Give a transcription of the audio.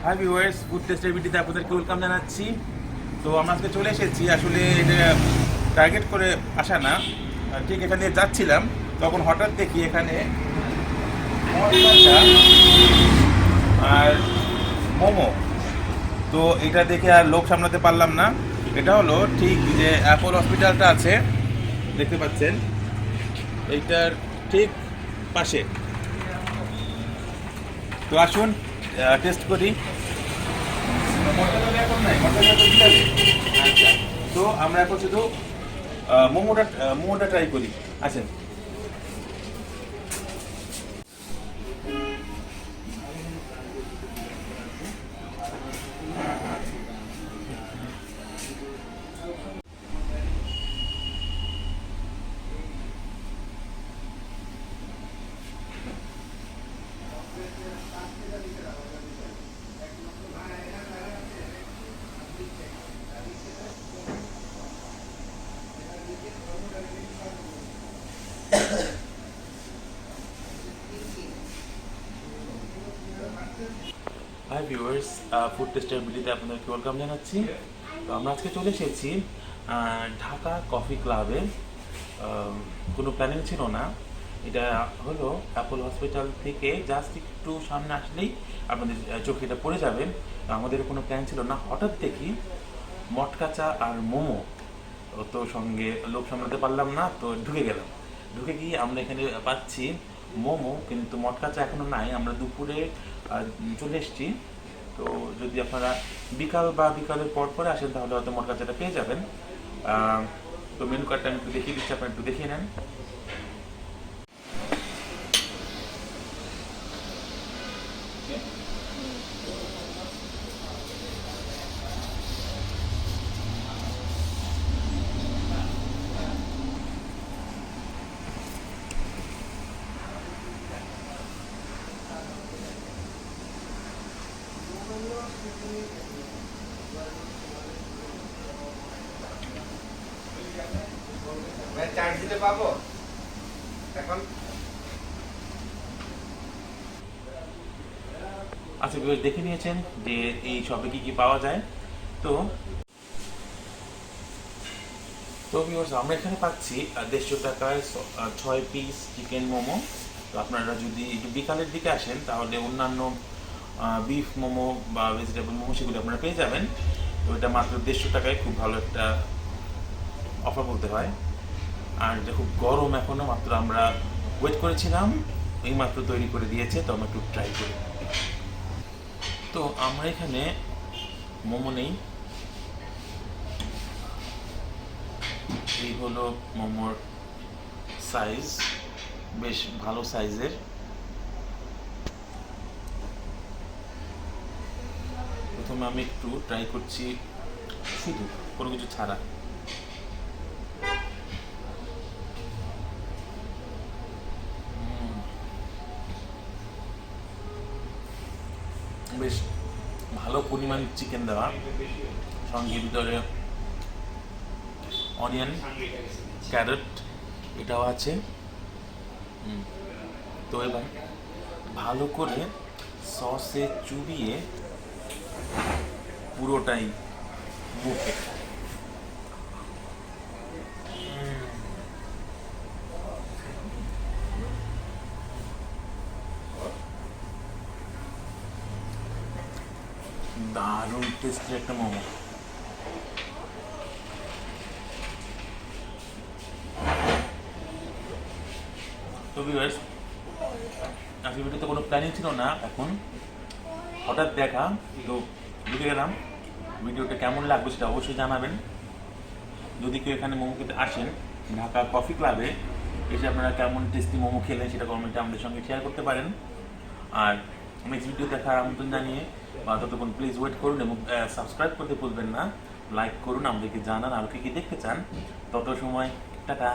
Hi viewers, food টেস্টের ভিডিওতে আপনাদেরকে ওয়েলকাম জানাচ্ছি। তো আমরা আজকে চলে এসেছি, আসলে এটা টার্গেট করে আসা না, ঠিক এখানে দিয়ে যাচ্ছিলাম, তখন হঠাৎ দেখি এখানে আর মোমো। তো এটা দেখে আর লোক সামলাতে পারলাম না। এটা হলো ঠিক যে অ্যাপল হসপিটালটা আছে, দেখতে পাচ্ছেন, এইটার ঠিক পাশে। তো আসুন টেস্ট করি। আচ্ছা, তো আমরা এখন শুধু মোমোটা ট্রাই করি। আছেন হাই ভিউয়ার্স, ফুড টেস্টের ভিডিওতে আপনাদেরকে ওয়েলকাম জানাচ্ছি। তো আমরা আজকে চলে এসেছি ঢাকা কফি ক্লাবে। কোনো প্ল্যানিং ছিল না। এটা হলো অ্যাপল হসপিটাল থেকে জাস্ট একটু সামনে আসলেই আপনাদের চোখে এটা পড়ে যাবে। আমাদের কোনো প্ল্যান ছিল না, হঠাৎ দেখি মটকা চা আর মোমো। তো সঙ্গে লোক সামলাতে পারলাম না, তো ঢুকে গেলাম। ঢুকে গিয়ে আমরা এখানে পাচ্ছি মোমো, কিন্তু মটকা চা এখনো নাই। আমরা দুপুরে চলে এসেছি। তো যদি আপনারা বিকালের পর পরে আসেন তাহলে হয়তো মটকা চাটা পেয়ে যাবেন। তো মেনু কার্ডটা আমি একটু দেখিয়ে দিচ্ছি, আপনারা একটু দেখিয়ে নেন। চার্জ দিতে পাবো এখন। আচ্ছা, দেখে নিয়েছেন যে এই শপে কি কি পাওয়া যায়। তো তো ভিউয়ার্স, আমরা এখানে পাচ্ছি 150 টাকায় 6 পিস চিকেন মোমো। তো আপনারা যদি একটু বিকালের দিকে আসেন তাহলে অন্যান্য বিফ মোমো বা ভেজিটেবল মোমো সেগুলো আপনারা পেয়ে যাবেন। তো এটা মাত্র 150 টাকায় খুব ভালো একটা অফার বলতে হয়। আর এটা খুব গরম এখনো, মাত্র আমরা ওয়েট করেছিলাম, এই মাত্র তৈরি করে দিয়েছে। তো আমরা একটু ট্রাই করি। তো আমরা এখানে মোমো নেই। এই হলো মোমোর সাইজ, বেশ ভালো সাইজের। প্রথমে আমি একটু ট্রাই করছি শুধু, কোনো কিছু ছাড়া। বেশ ভালো পরিমাণ চিকেন দেওয়া, সঙ্গে ভিতরে অনিয়ন, ক্যারট এটাও আছে। তো এবার ভালো করে সসে চুবিয়ে পুরোটাই মুখে। দারুণ টেস্টি একটা মোমো। তো ভিউয়ার্স, আজকে ভিডিওতে কোনো প্ল্যানিং ছিল না, এখন হঠাৎ দেখা, তো ঢুকে গেলাম। ভিডিওটা কেমন লাগবে সেটা অবশ্যই জানাবেন। যদি কেউ এখানে মোমো খেতে আসেন ঢাকা কফি ক্লাবে, এসে আপনারা কেমন টেস্টি মোমো খেলেন সেটা কমেন্টে আমাদের সঙ্গে শেয়ার করতে পারেন। আর নেক্সট ভিডিও দেখার আমন্ত্রণ জানিয়ে, বা ততক্ষণ প্লিজ ওয়েট করুন এবং সাবস্ক্রাইব করতে ভুলবেন না। লাইক করুন, আমাদেরকে জানান আরও কী কী দেখতে চান। তত সময় টাটা।